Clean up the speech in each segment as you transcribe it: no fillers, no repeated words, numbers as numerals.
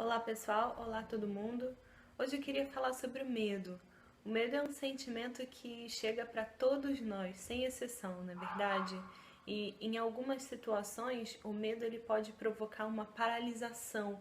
Olá pessoal, olá todo mundo. Hoje eu queria falar sobre o medo. O medo é um sentimento que chega para todos nós, sem exceção, não é verdade? E em algumas situações, o medo ele pode provocar uma paralisação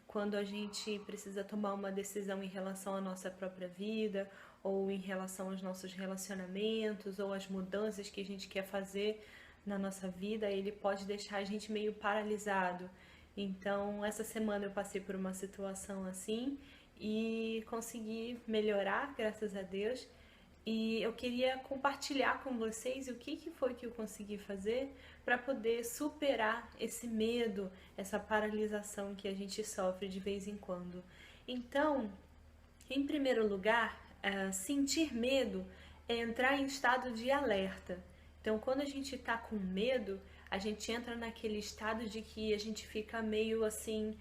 quando a gente precisa tomar uma decisão em relação à nossa própria vida, ou em relação aos nossos relacionamentos, ou às mudanças que a gente quer fazer na nossa vida, ele pode deixar a gente meio paralisado. Então, essa semana eu passei por uma situação assim e consegui melhorar, graças a Deus. E eu queria compartilhar com vocês o que foi que eu consegui fazer para poder superar esse medo, essa paralisação que a gente sofre de vez em quando. Então, em primeiro lugar, sentir medo é entrar em estado de alerta. Então, quando a gente está com medo, a gente entra naquele estado de que a gente fica meio assim,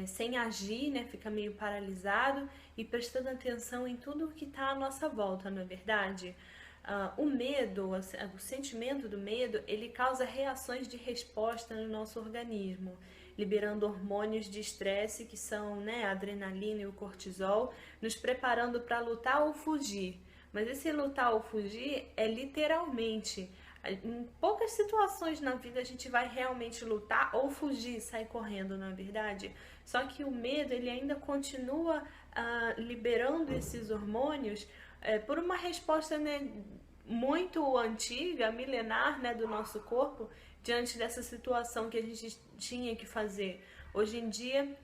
sem agir, né? Fica meio paralisado e prestando atenção em tudo que está à nossa volta, não é verdade? O medo, o sentimento do medo, ele causa reações de resposta no nosso organismo, liberando hormônios de estresse que são, né, a adrenalina e o cortisol, nos preparando para lutar ou fugir. Mas esse lutar ou fugir é literalmente. Em poucas situações na vida a gente vai realmente lutar ou fugir, sair correndo, não é verdade? Só que o medo ele ainda continua liberando esses hormônios por uma resposta, né, muito antiga, milenar, né, do nosso corpo diante dessa situação que a gente tinha que fazer. Hoje em dia,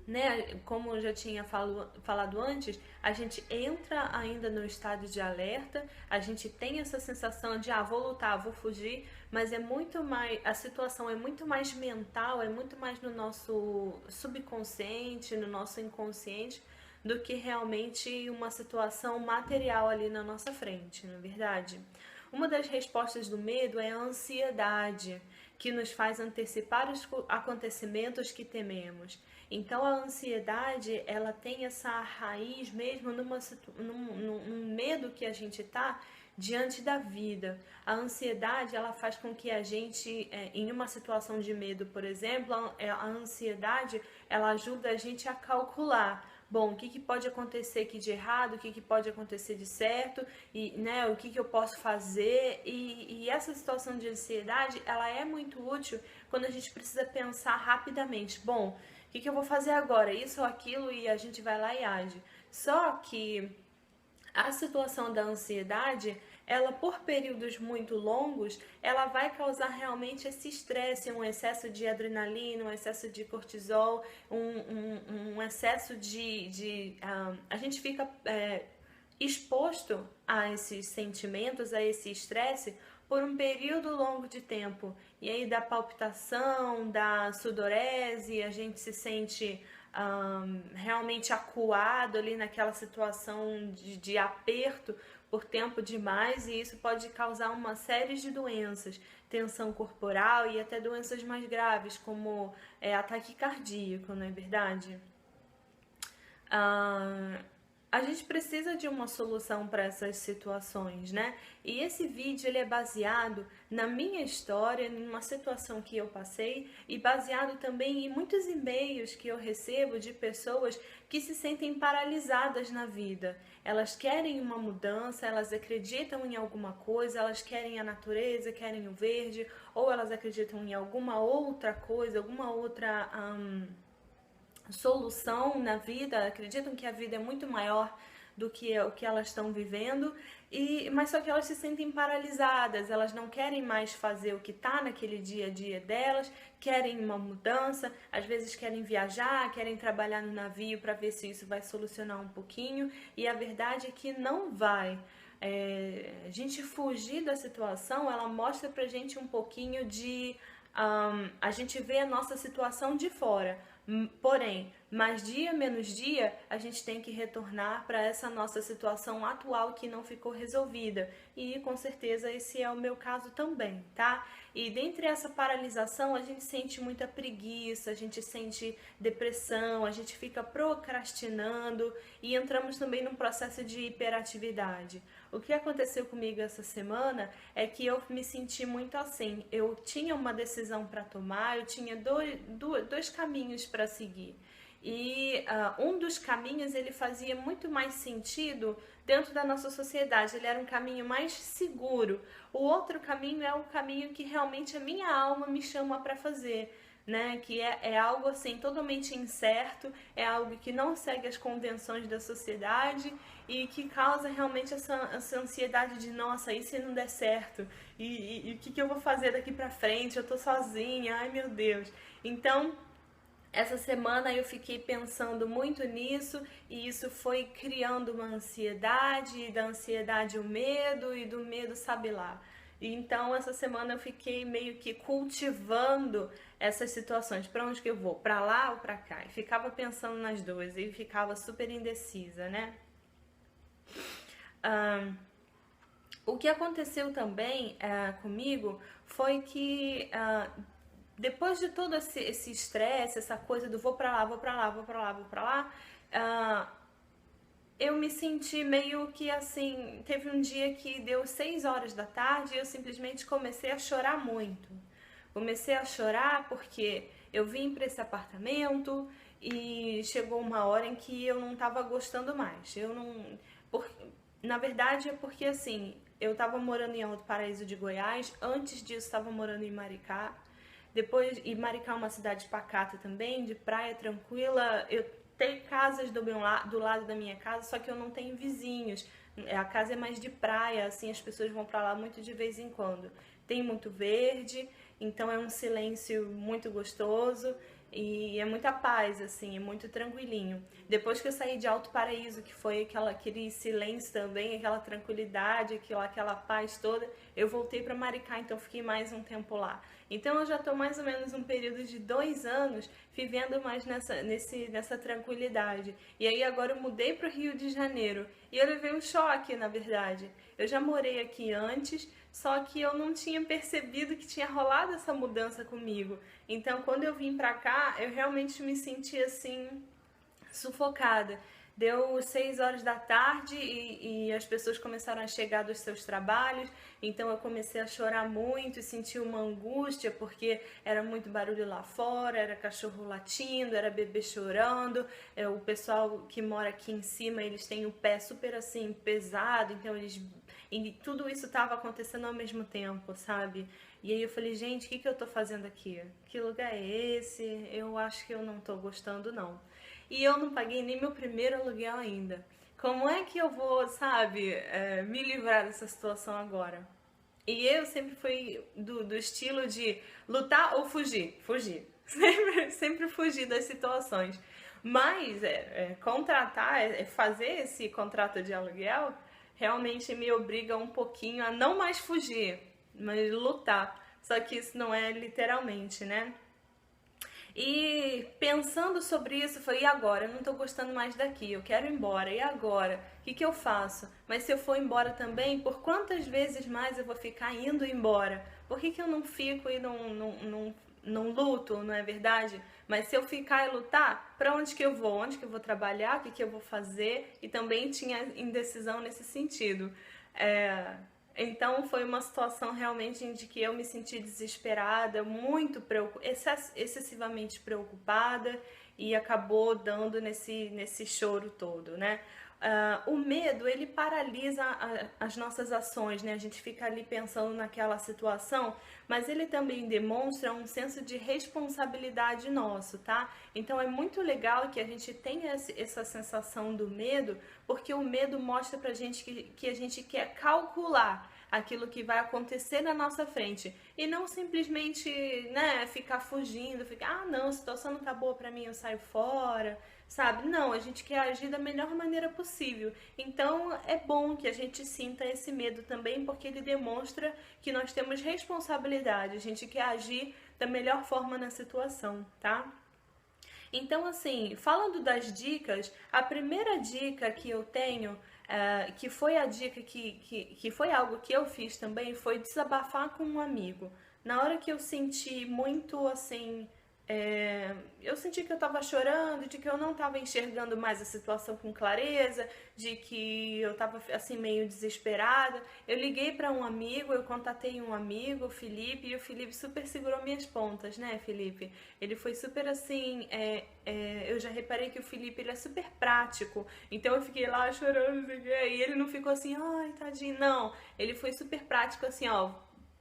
né, como eu já tinha falado antes, a gente entra ainda no estado de alerta, a gente tem essa sensação de vou lutar, vou fugir, mas é muito mais, a situação é muito mais mental, é muito mais no nosso subconsciente, no nosso inconsciente, do que realmente uma situação material ali na nossa frente, não é verdade? Uma das respostas do medo é a ansiedade, que nos faz antecipar os acontecimentos que tememos. Então a ansiedade, ela tem essa raiz mesmo num medo que a gente está diante da vida. A ansiedade, ela faz com que a gente, em uma situação de medo, por exemplo, a ansiedade, ela ajuda a gente a calcular. Bom, o que pode acontecer aqui de errado, o que pode acontecer de certo, e né, o que eu posso fazer. E essa situação de ansiedade, ela é muito útil quando a gente precisa pensar rapidamente. Bom, o que eu vou fazer agora? Isso ou aquilo, e a gente vai lá e age. Só que a situação da ansiedade, ela por períodos muito longos, ela vai causar realmente esse estresse, um excesso de adrenalina, um excesso de cortisol, um excesso a gente fica exposto a esses sentimentos, a esse estresse, por um período longo de tempo. E aí dá palpitação, dá sudorese, a gente se sente realmente acuado ali naquela situação de aperto por tempo demais, e isso pode causar uma série de doenças, tensão corporal e até doenças mais graves, como ataque cardíaco, não é verdade? A gente precisa de uma solução para essas situações, né? E esse vídeo ele é baseado na minha história, numa situação que eu passei, e baseado também em muitos e-mails que eu recebo de pessoas que se sentem paralisadas na vida. Elas querem uma mudança, elas acreditam em alguma coisa, elas querem a natureza, querem o verde, ou elas acreditam em alguma outra coisa, alguma outra solução na vida, acreditam que a vida é muito maior do que o que elas estão vivendo, mas só que elas se sentem paralisadas, elas não querem mais fazer o que está naquele dia a dia delas, querem uma mudança, às vezes querem viajar, querem trabalhar no navio para ver se isso vai solucionar um pouquinho, e a verdade é que não vai. A gente fugir da situação, ela mostra pra gente um pouquinho de a gente vê a nossa situação de fora, porém, mais dia menos dia, a gente tem que retornar para essa nossa situação atual que não ficou resolvida. E com certeza esse é o meu caso também, tá? E dentre essa paralisação, a gente sente muita preguiça, a gente sente depressão, a gente fica procrastinando e entramos também num processo de hiperatividade. O que aconteceu comigo essa semana é que eu me senti muito assim. Eu tinha uma decisão para tomar, eu tinha dois caminhos para seguir. E um dos caminhos ele fazia muito mais sentido dentro da nossa sociedade, ele era um caminho mais seguro. O outro caminho é o caminho que realmente a minha alma me chama para fazer, né? Que é algo assim totalmente incerto, é algo que não segue as convenções da sociedade e que causa realmente essa ansiedade de nossa, e se não der certo? E o que eu vou fazer daqui pra frente? Eu tô sozinha, ai meu Deus. Então, essa semana eu fiquei pensando muito nisso e isso foi criando uma ansiedade, e da ansiedade o medo e do medo sabe lá. Então essa semana eu fiquei meio que cultivando essas situações, para onde que eu vou, para lá ou para cá. E ficava pensando nas duas e ficava super indecisa, né? O que aconteceu também comigo foi que depois de todo esse estresse, essa coisa do vou pra lá, vou pra lá, vou pra lá, vou pra lá, eu me senti meio que assim, teve um dia que deu 6 horas da tarde e eu simplesmente comecei a chorar muito. Comecei a chorar porque eu vim para esse apartamento e chegou uma hora em que eu não estava gostando mais. Eu não, por, na verdade é porque assim, eu estava morando em Alto Paraíso de Goiás, antes disso estava morando em Maricá. Depois, e Maricá é uma cidade pacata também, de praia tranquila. Eu tenho casas do lado da minha casa, só que eu não tenho vizinhos. A casa é mais de praia, assim, as pessoas vão pra lá muito de vez em quando. Tem muito verde, então é um silêncio muito gostoso e é muita paz, assim, é muito tranquilinho. Depois que eu saí de Alto Paraíso, que foi aquele silêncio também, aquela tranquilidade, aquela paz toda, eu voltei para Maricá, então fiquei mais um tempo lá. Então eu já estou mais ou menos um período de 2 anos vivendo mais nessa tranquilidade. E aí agora eu mudei para o Rio de Janeiro e eu levei um choque, na verdade. Eu já morei aqui antes, só que eu não tinha percebido que tinha rolado essa mudança comigo. Então quando eu vim para cá, eu realmente me senti assim sufocada. Deu 6 horas da tarde e as pessoas começaram a chegar dos seus trabalhos, então eu comecei a chorar muito e senti uma angústia porque era muito barulho lá fora, era cachorro latindo, era bebê chorando, o pessoal que mora aqui em cima, eles têm o pé super assim pesado, então e tudo isso estava acontecendo ao mesmo tempo, sabe? E aí eu falei, gente, o que eu tô fazendo aqui? Que lugar é esse? Eu acho que eu não tô gostando não. E eu não paguei nem meu primeiro aluguel ainda. Como é que eu vou, sabe, me livrar dessa situação agora? E eu sempre fui do estilo de lutar ou fugir. Fugir. Sempre fugir das situações. Mas contratar, fazer esse contrato de aluguel, realmente me obriga um pouquinho a não mais fugir, mas lutar. Só que isso não é literalmente, né? E pensando sobre isso, eu falei, e agora? Eu não tô gostando mais daqui, eu quero ir embora, e agora? O que eu faço? Mas se eu for embora também, por quantas vezes mais eu vou ficar indo embora? Por que eu não fico e não luto, não é verdade? Mas se eu ficar e lutar, para onde que eu vou? Onde que eu vou trabalhar? O que eu vou fazer? E também tinha indecisão nesse sentido. Então foi uma situação realmente de que eu me senti desesperada, muito excessivamente preocupada e acabou dando nesse choro todo, né? O medo, ele paralisa as nossas ações, né? A gente fica ali pensando naquela situação, mas ele também demonstra um senso de responsabilidade nosso, tá? Então é muito legal que a gente tenha essa sensação do medo, porque o medo mostra pra gente que a gente quer calcular aquilo que vai acontecer na nossa frente e não simplesmente, né, ficar fugindo, não, a situação não tá boa pra mim, eu saio fora, sabe? Não, a gente quer agir da melhor maneira possível. Então é bom que a gente sinta esse medo também, porque ele demonstra que nós temos responsabilidade, a gente quer agir da melhor forma na situação, tá? Então, assim, falando das dicas, a primeira dica que eu tenho, que foi a dica que foi algo que eu fiz também, foi desabafar com um amigo. Na hora que eu senti muito, assim, eu senti que eu estava chorando, de que eu não estava enxergando mais a situação com clareza, de que eu estava assim meio desesperada. Eu liguei para um amigo, eu contatei um amigo, o Felipe, e o Felipe super segurou minhas pontas, né, Felipe? Ele foi super assim, eu já reparei que o Felipe ele é super prático, então eu fiquei lá chorando, e ele não ficou assim, ai, tadinho, não. Ele foi super prático assim, ó.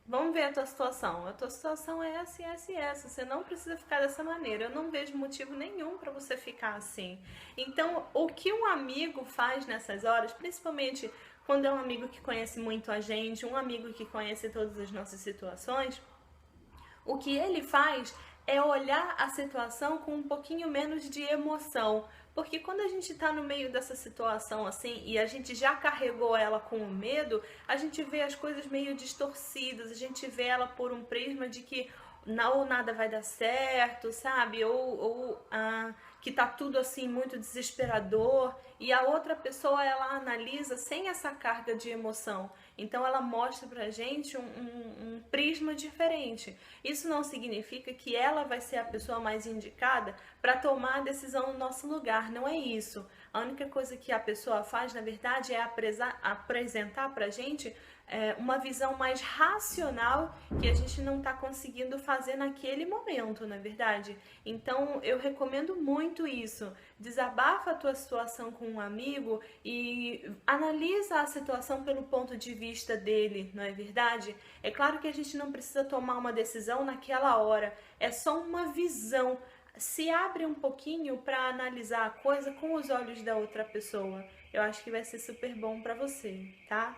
Vamos ver a tua situação. A tua situação é essa, essa e essa. Você não precisa ficar dessa maneira. Eu não vejo motivo nenhum para você ficar assim. Então, o que um amigo faz nessas horas, principalmente quando é um amigo que conhece muito a gente, um amigo que conhece todas as nossas situações, o que ele faz é olhar a situação com um pouquinho menos de emoção. Porque quando a gente está no meio dessa situação assim e a gente já carregou ela com o medo, a gente vê as coisas meio distorcidas, a gente vê ela por um prisma de que ou nada vai dar certo, sabe? Ou que tá tudo assim muito desesperador, e a outra pessoa ela analisa sem essa carga de emoção. Então ela mostra pra gente um prisma diferente. Isso não significa que ela vai ser a pessoa mais indicada para tomar a decisão no nosso lugar, não é isso. A única coisa que a pessoa faz, na verdade, é apresentar pra gente uma visão mais racional que a gente não está conseguindo fazer naquele momento, na verdade. Então eu recomendo muito isso. Desabafa a tua situação com um amigo e analisa a situação pelo ponto de vista dele, não é verdade? É claro que a gente não precisa tomar uma decisão naquela hora, é só uma visão. Se abre um pouquinho para analisar a coisa com os olhos da outra pessoa. Eu acho que vai ser super bom para você, tá?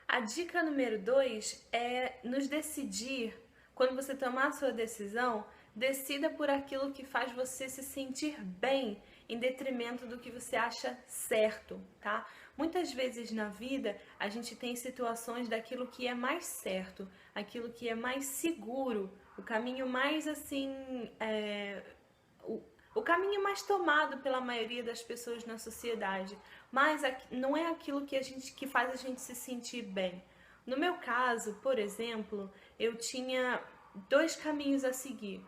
A dica número 2 é nos decidir. Quando você tomar a sua decisão, decida por aquilo que faz você se sentir bem, em detrimento do que você acha certo, tá? Muitas vezes na vida a gente tem situações daquilo que é mais certo, aquilo que é mais seguro, o caminho mais assim, o caminho mais tomado pela maioria das pessoas na sociedade, mas não é aquilo que faz a gente se sentir bem. No meu caso, por exemplo, eu tinha dois caminhos a seguir.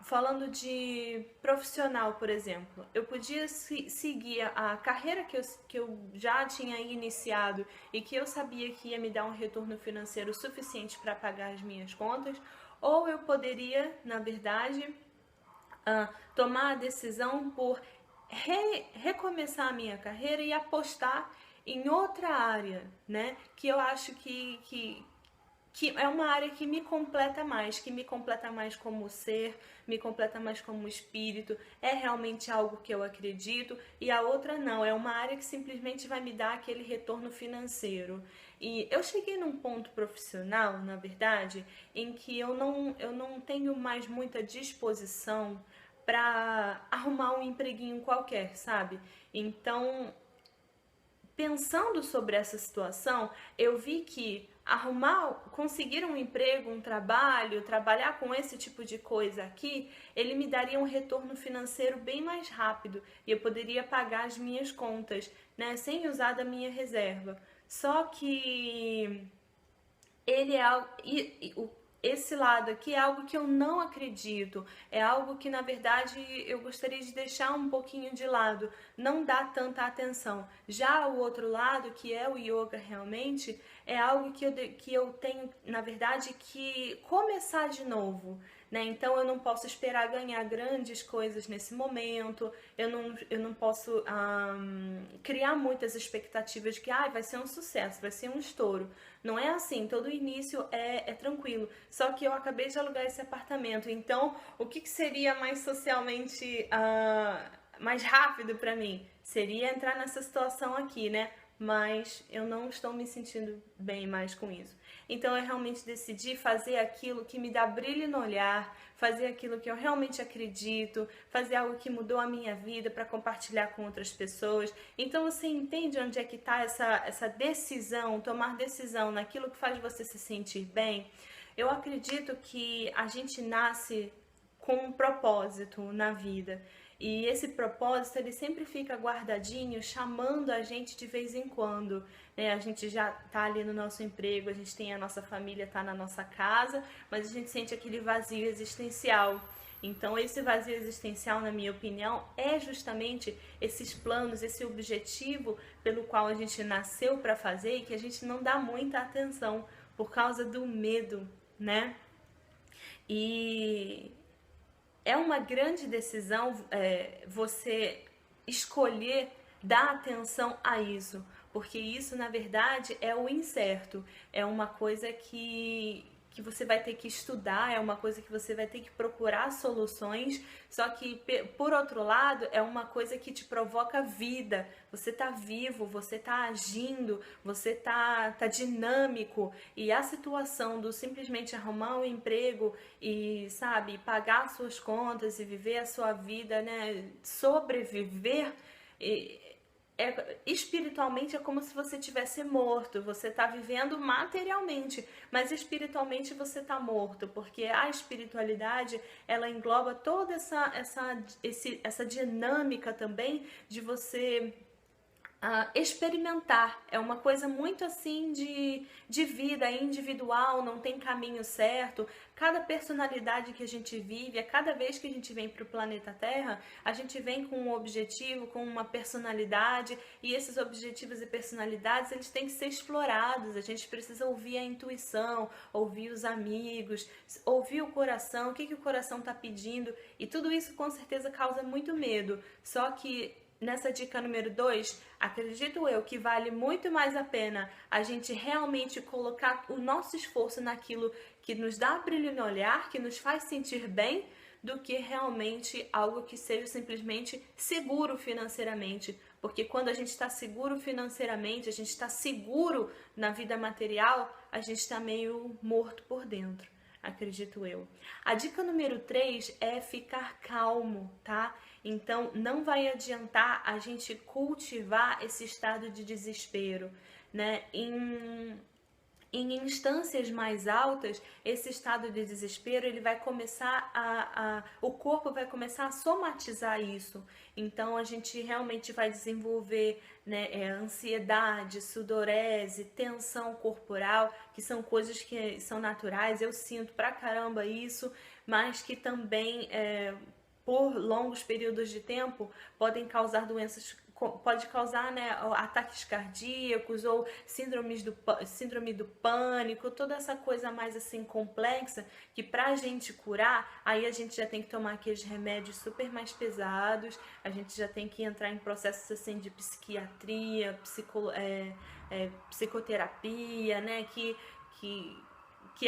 Falando de profissional, por exemplo, eu podia seguir a carreira que eu já tinha iniciado e que eu sabia que ia me dar um retorno financeiro suficiente para pagar as minhas contas, ou eu poderia, na verdade, tomar a decisão por recomeçar a minha carreira e apostar em outra área, né? Que eu acho que é uma área que me completa mais como ser, me completa mais como espírito, é realmente algo que eu acredito, e a outra não, é uma área que simplesmente vai me dar aquele retorno financeiro. E eu cheguei num ponto profissional, na verdade, em que eu não tenho mais muita disposição para arrumar um empreguinho qualquer, sabe? Então, pensando sobre essa situação, eu vi que conseguir um emprego, um trabalho, trabalhar com esse tipo de coisa aqui, ele me daria um retorno financeiro bem mais rápido e eu poderia pagar as minhas contas, né, sem usar da minha reserva. Só que ele é algo, esse lado aqui é algo que eu não acredito, é algo que na verdade eu gostaria de deixar um pouquinho de lado, não dar tanta atenção. Já o outro lado, que é o yoga realmente, é algo que eu tenho, na verdade, que começar de novo, né? Então eu não posso esperar ganhar grandes coisas nesse momento, eu não posso criar muitas expectativas de que vai ser um sucesso, vai ser um estouro. Não é assim, todo início é tranquilo. Só que eu acabei de alugar esse apartamento, então o que seria mais socialmente mais rápido para mim? Seria entrar nessa situação aqui, né? Mas eu não estou me sentindo bem mais com isso. Então eu realmente decidi fazer aquilo que me dá brilho no olhar, fazer aquilo que eu realmente acredito, fazer algo que mudou a minha vida para compartilhar com outras pessoas. Então você entende onde é que está essa decisão, tomar decisão naquilo que faz você se sentir bem? Eu acredito que a gente nasce com um propósito na vida. E esse propósito, ele sempre fica guardadinho, chamando a gente de vez em quando, né? A gente já tá ali no nosso emprego, a gente tem a nossa família, tá na nossa casa, mas a gente sente aquele vazio existencial. Então, esse vazio existencial, na minha opinião, é justamente esses planos, esse objetivo pelo qual a gente nasceu para fazer e que a gente não dá muita atenção por causa do medo, né? E é uma grande decisão você escolher dar atenção a isso, porque isso, na verdade, é o incerto, é uma coisa que você vai ter que estudar, é uma coisa que você vai ter que procurar soluções, só que, por outro lado, é uma coisa que te provoca vida, você tá vivo, você tá agindo, você tá dinâmico, e a situação do simplesmente arrumar um emprego e, sabe, pagar suas contas e viver a sua vida, né, sobreviver, espiritualmente é como se você tivesse morto. Você está vivendo materialmente, mas espiritualmente você está morto, porque a espiritualidade, ela engloba toda essa dinâmica também de você experimentar. É uma coisa muito assim de vida individual, não tem caminho certo. Cada personalidade que a gente vive, a cada vez que a gente vem para o planeta Terra, a gente vem com um objetivo, com uma personalidade, e esses objetivos e personalidades, eles têm que ser explorados. A gente precisa ouvir a intuição, ouvir os amigos, ouvir o coração, o que o coração está pedindo, e tudo isso com certeza causa muito medo. Só que nessa dica número 2, acredito eu que vale muito mais a pena a gente realmente colocar o nosso esforço naquilo que nos dá brilho no olhar, que nos faz sentir bem, do que realmente algo que seja simplesmente seguro financeiramente. Porque quando a gente está seguro financeiramente, a gente está seguro na vida material, a gente está meio morto por dentro, acredito eu. A dica número 3 é ficar calmo, tá? Então, não vai adiantar a gente cultivar esse estado de desespero, né? Em instâncias mais altas, esse estado de desespero, ele vai começar o corpo vai começar a somatizar isso. Então, a gente realmente vai desenvolver, né, ansiedade, sudorese, tensão corporal, que são coisas que são naturais. Eu sinto pra caramba isso, mas que também por longos períodos de tempo podem causar doenças, pode causar, né, ataques cardíacos ou síndrome do pânico, toda essa coisa mais assim complexa, que pra gente curar, aí a gente já tem que tomar aqueles remédios super mais pesados, a gente já tem que entrar em processos assim de psiquiatria, psicoterapia, né, que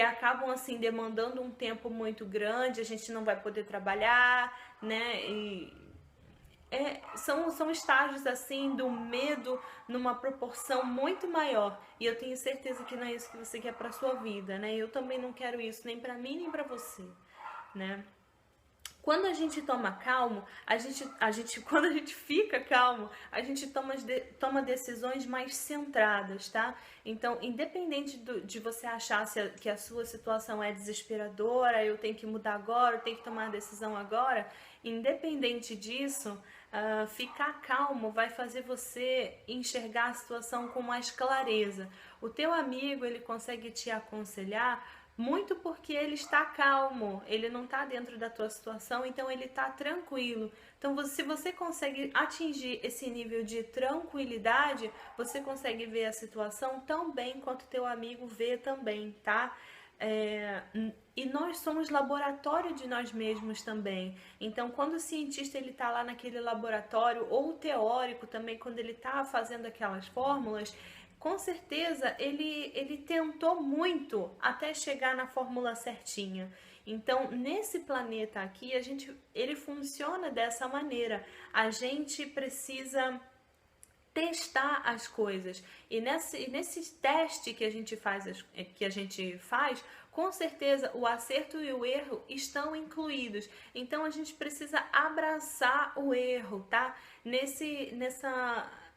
acabam assim demandando um tempo muito grande, a gente não vai poder trabalhar, né? São estágios assim do medo numa proporção muito maior, e eu tenho certeza que não é isso que você quer para sua vida, né? Eu também não quero isso nem para mim nem para você, né? Quando a gente toma calmo, quando a gente fica calmo, a gente toma decisões mais centradas, tá? Então, independente de você achar que a sua situação é desesperadora, eu tenho que mudar agora, eu tenho que tomar a decisão agora, independente disso, ficar calmo vai fazer você enxergar a situação com mais clareza. O teu amigo, ele consegue te aconselhar muito porque ele está calmo, ele não está dentro da tua situação, então ele está tranquilo. Então, se você consegue atingir esse nível de tranquilidade, você consegue ver a situação tão bem quanto teu amigo vê também, tá? E nós somos laboratório de nós mesmos também. Então, quando o cientista ele está lá naquele laboratório, ou o teórico também, quando ele está fazendo aquelas fórmulas, com certeza ele tentou muito até chegar na fórmula certinha. Então, nesse planeta aqui, ele funciona dessa maneira. A gente precisa testar as coisas, e nesse teste que a gente faz, com certeza o acerto e o erro estão incluídos. Então a gente precisa abraçar o erro, tá?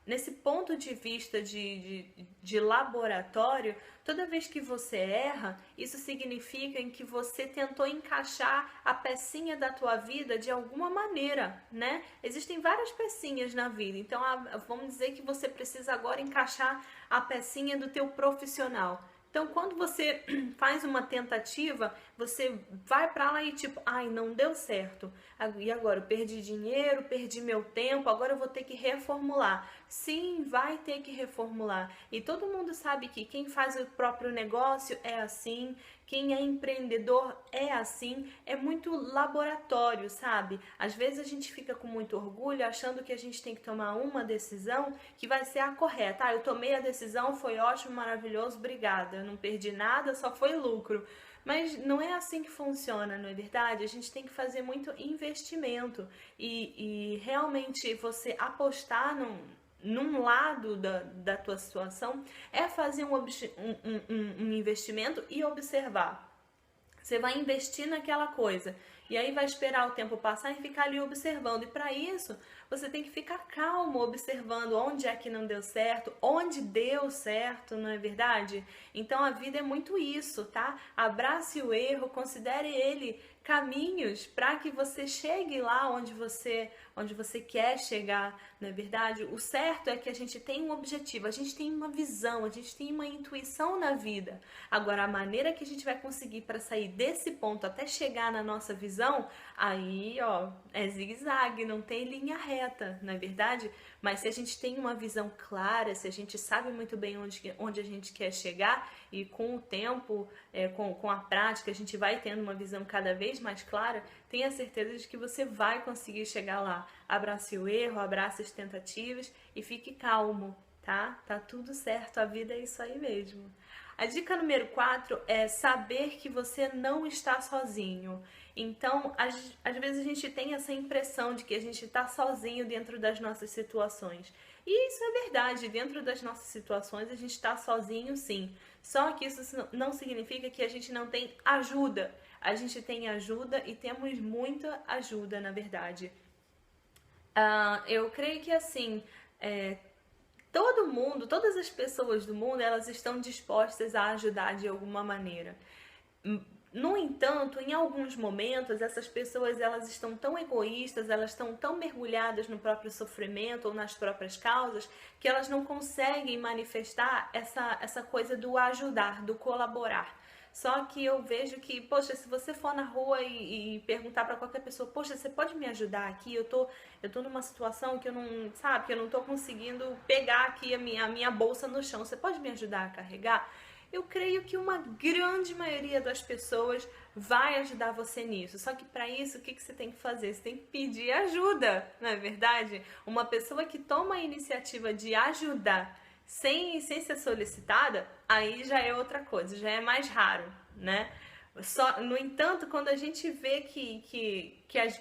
nesse ponto de vista de laboratório, toda vez que você erra, isso significa em que você tentou encaixar a pecinha da tua vida de alguma maneira, né? Existem várias pecinhas na vida, então vamos dizer que você precisa agora encaixar a pecinha do teu profissional. Então, quando você faz uma tentativa, você vai pra lá e tipo, ai, não deu certo. E agora? Eu perdi dinheiro, perdi meu tempo, agora eu vou ter que reformular. Sim, vai ter que reformular. E todo mundo sabe que quem faz o próprio negócio é assim, quem é empreendedor é assim, é muito laboratório, sabe? Às vezes a gente fica com muito orgulho achando que a gente tem que tomar uma decisão que vai ser a correta. Ah, eu tomei a decisão, foi ótimo, maravilhoso, obrigada. Eu não perdi nada, só foi lucro. Mas não é assim que funciona, não é verdade? A gente tem que fazer muito investimento e realmente você apostar num lado da tua situação é fazer um investimento e observar. Você vai investir naquela coisa e aí vai esperar o tempo passar e ficar ali observando. E para isso, você tem que ficar calmo, observando onde é que não deu certo, onde deu certo, não é verdade? Então a vida é muito isso, tá? Abrace o erro, considere ele caminhos para que você chegue lá onde você quer chegar, não é verdade? O certo é que a gente tem um objetivo, a gente tem uma visão, a gente tem uma intuição na vida. Agora, a maneira que a gente vai conseguir para sair desse ponto até chegar na nossa visão, aí, ó, é zigue-zague, não tem linha reta, não é verdade? Mas se a gente tem uma visão clara, se a gente sabe muito bem onde a gente quer chegar e com o tempo, com a prática, a gente vai tendo uma visão cada vez mais clara, tenha certeza de que você vai conseguir chegar lá. Abrace o erro, abrace as tentativas e fique calmo, tá? Tá tudo certo, a vida é isso aí mesmo. A dica número 4 é saber que você não está sozinho. Então, às vezes a gente tem essa impressão de que a gente está sozinho dentro das nossas situações. E isso é verdade, dentro das nossas situações a gente está sozinho sim. Só que isso não significa que a gente não tem ajuda. A gente tem ajuda e temos muita ajuda, na verdade. Eu creio que assim, todo mundo, todas as pessoas do mundo, elas estão dispostas a ajudar de alguma maneira. No entanto, em alguns momentos, essas pessoas elas estão tão egoístas, elas estão tão mergulhadas no próprio sofrimento ou nas próprias causas, que elas não conseguem manifestar essa coisa do ajudar, do colaborar. Só que eu vejo que, poxa, se você for na rua e perguntar para qualquer pessoa, poxa, você pode me ajudar aqui? Eu tô numa situação que eu não, sabe, que eu não tô conseguindo pegar aqui a minha bolsa no chão. Você pode me ajudar a carregar? Eu creio que uma grande maioria das pessoas vai ajudar você nisso. Só que para isso, o que você tem que fazer? Você tem que pedir ajuda, não é verdade? Uma pessoa que toma a iniciativa de ajudar sem ser solicitada, aí já é outra coisa, já é mais raro, né? No entanto, quando a gente vê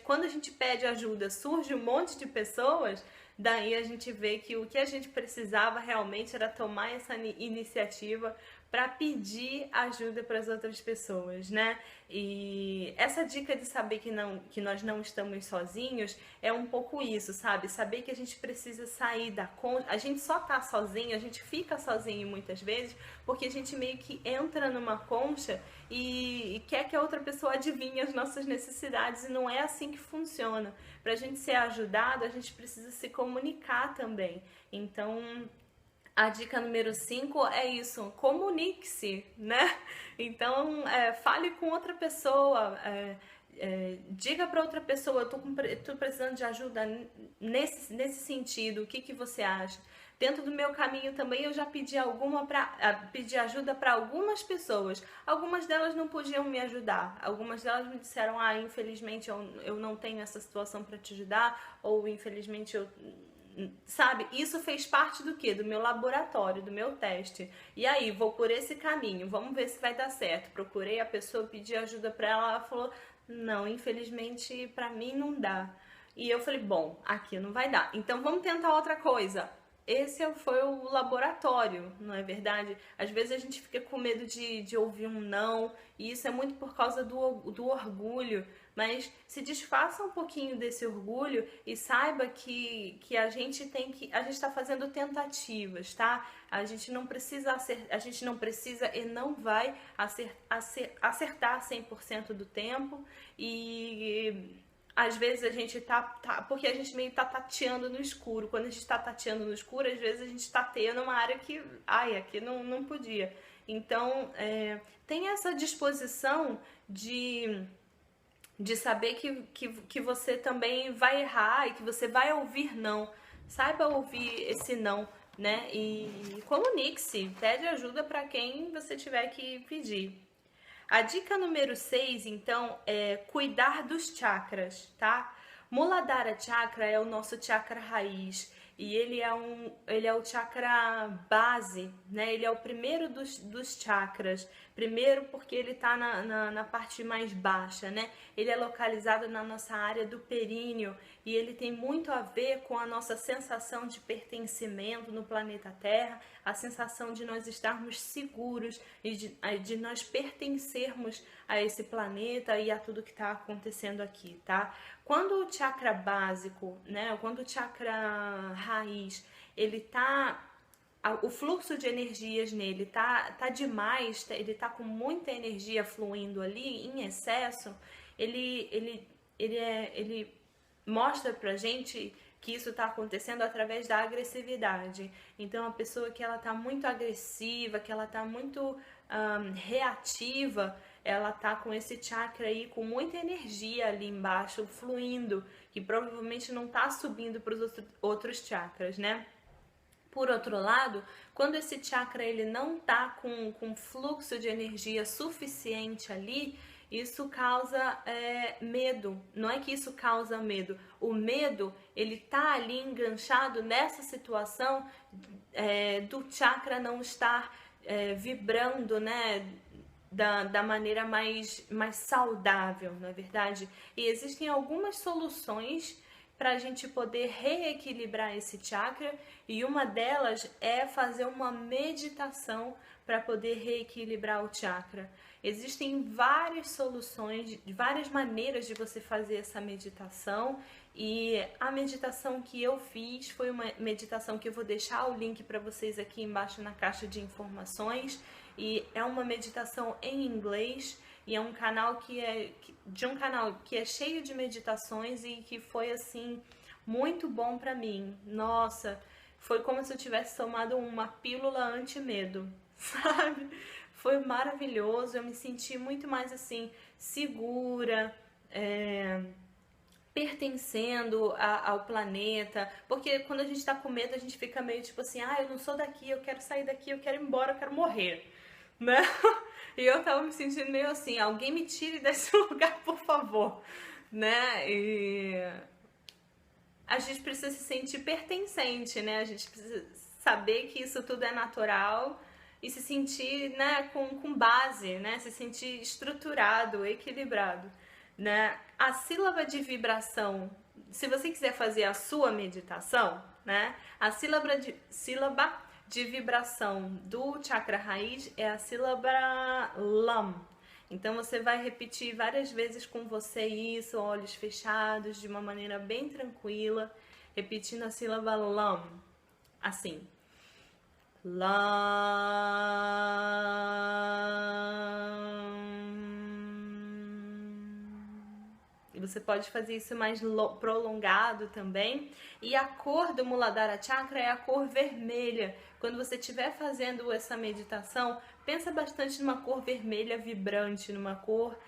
quando a gente pede ajuda, surge um monte de pessoas, daí a gente vê que o que a gente precisava realmente era tomar essa iniciativa para pedir ajuda para as outras pessoas, né? E essa dica de saber que nós não estamos sozinhos é um pouco isso, sabe? Saber que a gente precisa sair da conta. A gente só tá sozinho, a gente fica sozinho muitas vezes porque a gente meio que entra numa concha e quer que a outra pessoa adivinhe as nossas necessidades e não é assim que funciona. Para a gente ser ajudado, a gente precisa se comunicar também. Então, a dica número 5 é isso, comunique-se, né? Então, fale com outra pessoa, diga para outra pessoa, eu tô precisando de ajuda nesse sentido, o que você acha? Dentro do meu caminho também eu já pedi pedi ajuda para algumas pessoas. Algumas delas não podiam me ajudar. Algumas delas me disseram, infelizmente eu não tenho essa situação para te ajudar, ou infelizmente sabe, isso fez parte do quê? Do meu laboratório, do meu teste. E aí, vou por esse caminho, vamos ver se vai dar certo. Procurei a pessoa, pedi ajuda pra ela, ela falou, não, infelizmente pra mim não dá. E eu falei, bom, aqui não vai dar. Então vamos tentar outra coisa. Esse foi o laboratório, não é verdade? Às vezes a gente fica com medo de ouvir um não, e isso é muito por causa do orgulho, mas se desfaça um pouquinho desse orgulho e saiba que a gente está fazendo tentativas, tá? A gente não precisa e não vai acertar 100% do tempo, e às vezes a gente porque a gente meio tá tateando no escuro. Quando a gente tá tateando no escuro, às vezes a gente tateia numa área que, aqui não podia. Então, tem essa disposição de saber que você também vai errar e que você vai ouvir não. Saiba ouvir esse não, né? E comunique-se, pede ajuda para quem você tiver que pedir. A dica número 6, então, é cuidar dos chakras, tá? Muladhara Chakra é o nosso chakra raiz e ele é o chakra base, né? Ele é o primeiro dos chakras. Primeiro porque ele está na parte mais baixa, né? Ele é localizado na nossa área do períneo e ele tem muito a ver com a nossa sensação de pertencimento no planeta Terra, a sensação de nós estarmos seguros e de nós pertencermos a esse planeta e a tudo que está acontecendo aqui, tá? Quando o chakra básico, né? Quando o chakra raiz, ele tá... o fluxo de energias nele tá demais, ele tá com muita energia fluindo ali em excesso, ele mostra pra gente que isso está acontecendo através da agressividade. Então a pessoa que ela tá muito agressiva, que ela tá muito reativa, ela tá com esse chakra aí com muita energia ali embaixo fluindo, que provavelmente não tá subindo para os outros chakras, né? Por outro lado, quando esse chakra ele não tá com fluxo de energia suficiente ali, isso causa medo. Não é que isso causa medo. O medo, ele tá ali enganchado nessa situação do chakra não estar vibrando, né? Da maneira mais saudável, não é verdade? E existem algumas soluções para a gente poder reequilibrar esse chakra, e uma delas é fazer uma meditação para poder reequilibrar o chakra. Existem várias soluções, várias maneiras de você fazer essa meditação, e a meditação que eu fiz foi uma meditação que eu vou deixar o link para vocês aqui embaixo na caixa de informações, e é uma meditação em inglês, e é um canal que é cheio de meditações e que foi assim muito bom pra mim. Nossa, foi como se eu tivesse tomado uma pílula anti-medo, sabe? Foi maravilhoso, eu me senti muito mais assim segura, pertencendo ao planeta, porque quando a gente tá com medo a gente fica meio tipo assim, eu não sou daqui, eu quero sair daqui, eu quero ir embora, eu quero morrer, né? E eu tava me sentindo meio assim, alguém me tire desse lugar, por favor, né? E a gente precisa se sentir pertencente, né? A gente precisa saber que isso tudo é natural e se sentir, né, com base, né? Se sentir estruturado, equilibrado, né? A sílaba de vibração, se você quiser fazer a sua meditação, né? A sílaba de vibração do chakra raiz é a sílaba LAM. Então você vai repetir várias vezes com você isso, olhos fechados, de uma maneira bem tranquila, repetindo a sílaba LAM, assim. LAM. E você pode fazer isso mais prolongado também. E a cor do Muladhara Chakra é a cor vermelha. Quando você estiver fazendo essa meditação, pensa bastante numa cor vermelha vibrante, numa cor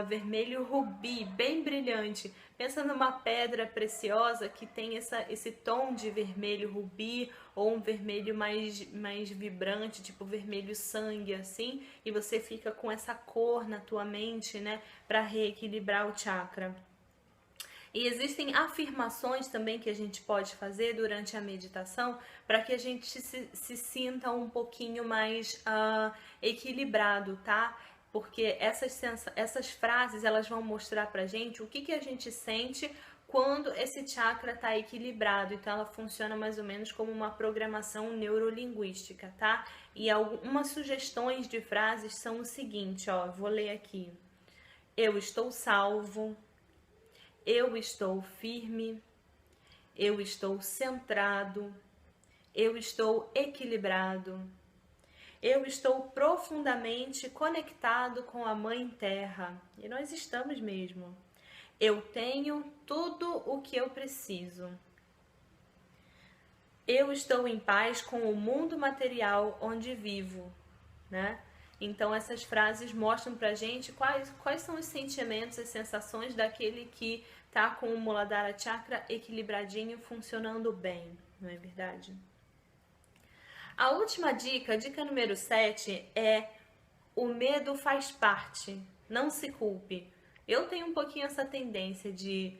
vermelho rubi, bem brilhante. Pensa numa pedra preciosa que tem esse tom de vermelho rubi, ou um vermelho mais vibrante, tipo vermelho sangue, assim, e você fica com essa cor na tua mente, né, para reequilibrar o chakra. E existem afirmações também que a gente pode fazer durante a meditação para que a gente se sinta um pouquinho mais equilibrado, tá? Porque essas frases, elas vão mostrar pra gente o que a gente sente quando esse chakra está equilibrado. Então ela funciona mais ou menos como uma programação neurolinguística, tá? E algumas sugestões de frases são o seguinte, ó, vou ler aqui. Eu estou salvo, eu estou firme, eu estou centrado, eu estou equilibrado, eu estou profundamente conectado com a Mãe Terra. E nós estamos mesmo. Eu tenho tudo o que eu preciso. Eu estou em paz com o mundo material onde vivo, né? Então essas frases mostram pra gente quais são os sentimentos, as sensações daquele que tá com o Muladhara Chakra equilibradinho, funcionando bem, não é verdade? A última dica, dica número 7, é: o medo faz parte, não se culpe. Eu tenho um pouquinho essa tendência de...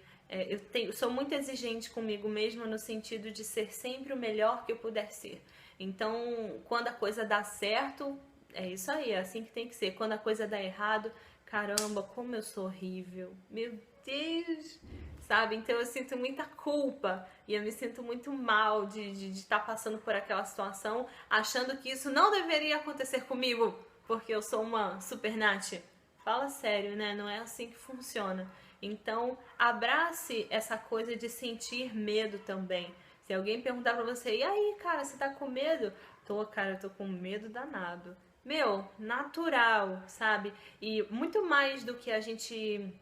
sou muito exigente comigo mesma no sentido de ser sempre o melhor que eu puder ser. Então, quando a coisa dá certo, é isso aí, é assim que tem que ser. Quando a coisa dá errado, caramba, como eu sou horrível. Meu Deus! Sabe? Então eu sinto muita culpa e eu me sinto muito mal de estar passando por aquela situação, achando que isso não deveria acontecer comigo, porque eu sou uma super Nath. Fala sério, né? Não é assim que funciona. Então, abrace essa coisa de sentir medo também. Se alguém perguntar pra você, e aí, cara, você tá com medo? Cara, eu tô com medo danado. Meu, natural, sabe? E muito mais do que a gente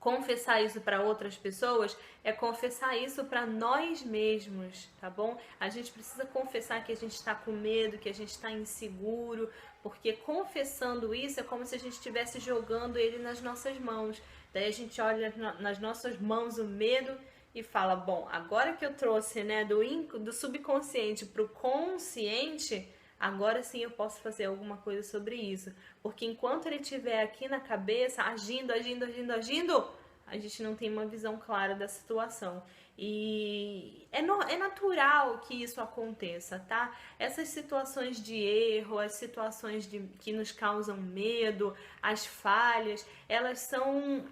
confessar isso para outras pessoas, é confessar isso para nós mesmos, tá bom? A gente precisa confessar que a gente está com medo, que a gente está inseguro, porque confessando isso é como se a gente estivesse jogando ele nas nossas mãos. Daí a gente olha nas nossas mãos o medo e fala, bom, agora que eu trouxe, né, do subconsciente para o consciente, agora sim eu posso fazer alguma coisa sobre isso. Porque enquanto ele estiver aqui na cabeça, agindo, a gente não tem uma visão clara da situação. E é natural que isso aconteça, tá? Essas situações de erro, as situações que nos causam medo, as falhas, elas são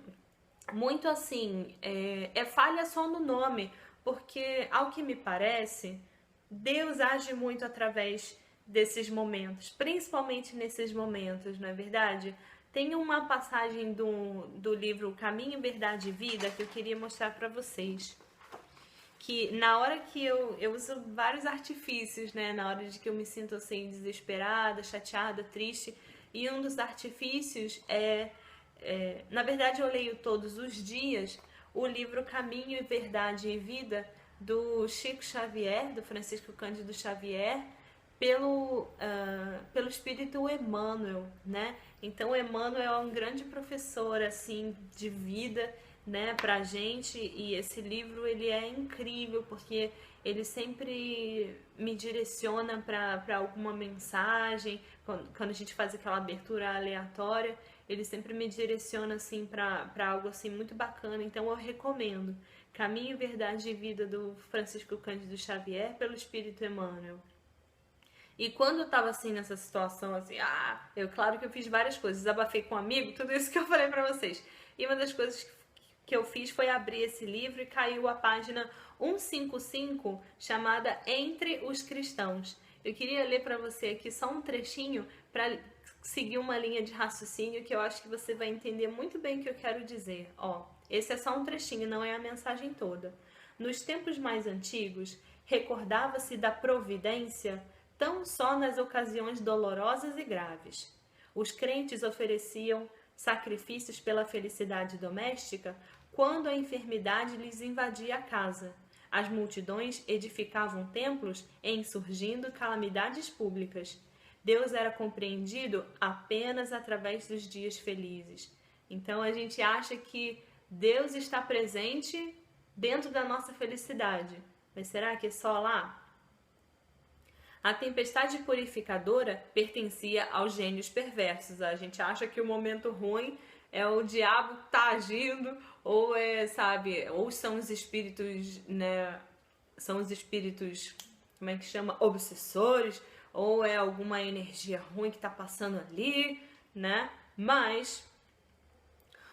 muito assim, falha só no nome, porque ao que me parece, Deus age muito através desses momentos, principalmente nesses momentos, não é verdade? Tem uma passagem do livro Caminho, Verdade e Vida que eu queria mostrar para vocês. Que na hora que eu uso vários artifícios, né? Na hora de que eu me sinto assim, desesperada, chateada, triste. E um dos artifícios na verdade, eu leio todos os dias o livro Caminho, Verdade e Vida do Chico Xavier, do Francisco Cândido Xavier, pelo espírito Emmanuel, né? Então, Emmanuel é um grande professor, assim, de vida, né, pra gente, e esse livro, ele é incrível, porque ele sempre me direciona para alguma mensagem, quando a gente faz aquela abertura aleatória, ele sempre me direciona, assim, para algo, assim, muito bacana, então eu recomendo. Caminho, Verdade e Vida, do Francisco Cândido Xavier, pelo espírito Emmanuel. E quando eu tava assim nessa situação, assim, claro que eu fiz várias coisas, desabafei com um amigo, tudo isso que eu falei pra vocês. E uma das coisas que eu fiz foi abrir esse livro e caiu a página 155, chamada Entre os Cristãos. Eu queria ler pra você aqui só um trechinho pra seguir uma linha de raciocínio que eu acho que você vai entender muito bem o que eu quero dizer. Esse é só um trechinho, não é a mensagem toda. Nos tempos mais antigos, recordava-se da providência tão só nas ocasiões dolorosas e graves. Os crentes ofereciam sacrifícios pela felicidade doméstica quando a enfermidade lhes invadia a casa. As multidões edificavam templos em surgindo calamidades públicas. Deus era compreendido apenas através dos dias felizes. Então a gente acha que Deus está presente dentro da nossa felicidade. Mas será que é só lá? A tempestade purificadora pertencia aos gênios perversos. A gente acha que o momento ruim é o diabo que tá agindo, ou ou são os espíritos, né? São os espíritos, como é que chama? Obsessores, ou é alguma energia ruim que tá passando ali, né? Mas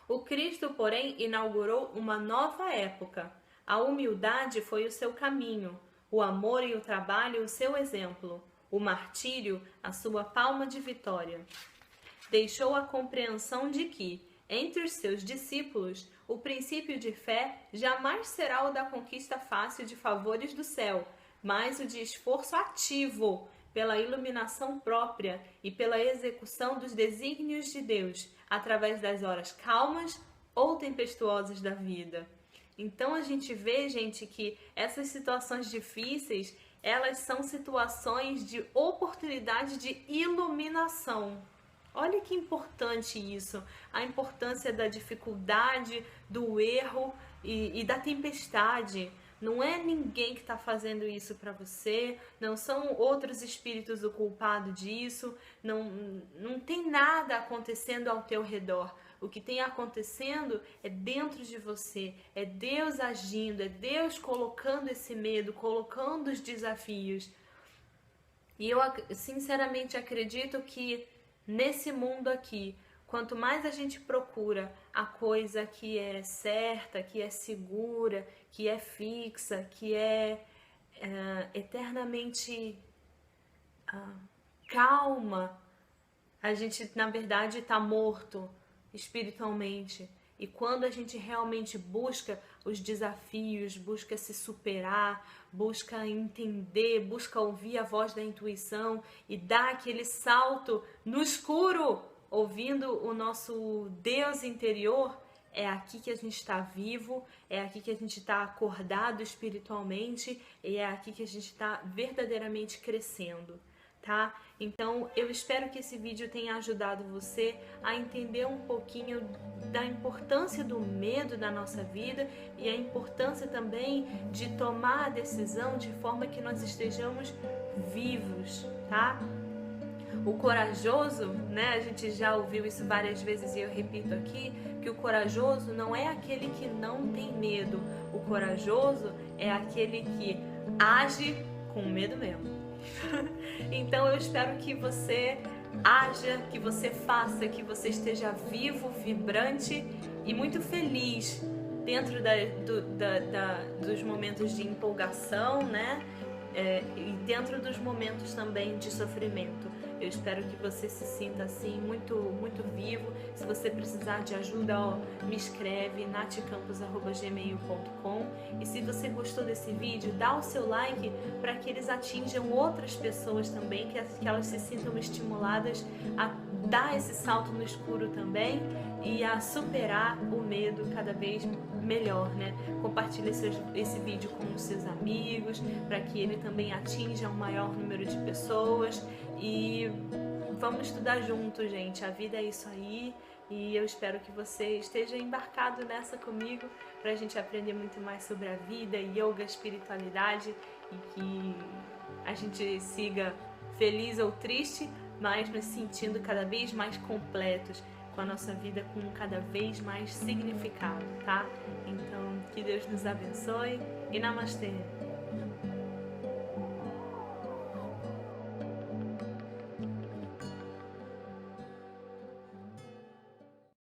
o Cristo, porém, inaugurou uma nova época. A humildade foi o seu caminho. O amor e o trabalho, o seu exemplo. O martírio, a sua palma de vitória. Deixou a compreensão de que, entre os seus discípulos, o princípio de fé jamais será o da conquista fácil de favores do céu, mas o de esforço ativo pela iluminação própria e pela execução dos desígnios de Deus, através das horas calmas ou tempestuosas da vida. Então a gente vê, gente, que essas situações difíceis, elas são situações de oportunidade de iluminação. Olha que importante isso, a importância da dificuldade, do erro e da tempestade. Não é ninguém que está fazendo isso para você, não são outros espíritos o culpado disso, não tem nada acontecendo ao teu redor. O que tem acontecendo é dentro de você, é Deus agindo, é Deus colocando esse medo, colocando os desafios. E eu sinceramente acredito que nesse mundo aqui, quanto mais a gente procura a coisa que é certa, que é segura, que é fixa, que é eternamente calma, a gente na verdade está morto espiritualmente. E quando a gente realmente busca os desafios, busca se superar, busca entender, busca ouvir a voz da intuição e dar aquele salto no escuro, ouvindo o nosso Deus interior, é aqui que a gente está vivo, é aqui que a gente está acordado espiritualmente e é aqui que a gente está verdadeiramente crescendo. Tá? Então eu espero que esse vídeo tenha ajudado você a entender um pouquinho da importância do medo na nossa vida e a importância também de tomar a decisão de forma que nós estejamos vivos, tá? O corajoso, né? A gente já ouviu isso várias vezes e eu repito aqui, que o corajoso não é aquele que não tem medo. O corajoso é aquele que age com medo mesmo. Então eu espero que você haja, que você faça, que você esteja vivo, vibrante e muito feliz dentro dos momentos de empolgação, né? E dentro dos momentos também de sofrimento. Eu espero que você se sinta assim muito, muito vivo. Se você precisar de ajuda, me escreve natcampos@gmail.com. E se você gostou desse vídeo, dá o seu like para que eles atinjam outras pessoas também, que elas se sintam estimuladas a dar esse salto no escuro também e a superar o medo cada vez melhor, né? Compartilhe esse vídeo com os seus amigos para que ele também atinja um maior número de pessoas e vamos estudar juntos, gente. A vida é isso aí e eu espero que você esteja embarcado nessa comigo para a gente aprender muito mais sobre a vida, yoga, espiritualidade e que a gente siga feliz ou triste, mas nos sentindo cada vez mais completos, com a nossa vida com cada vez mais significado, tá? Então, que Deus nos abençoe e namastê!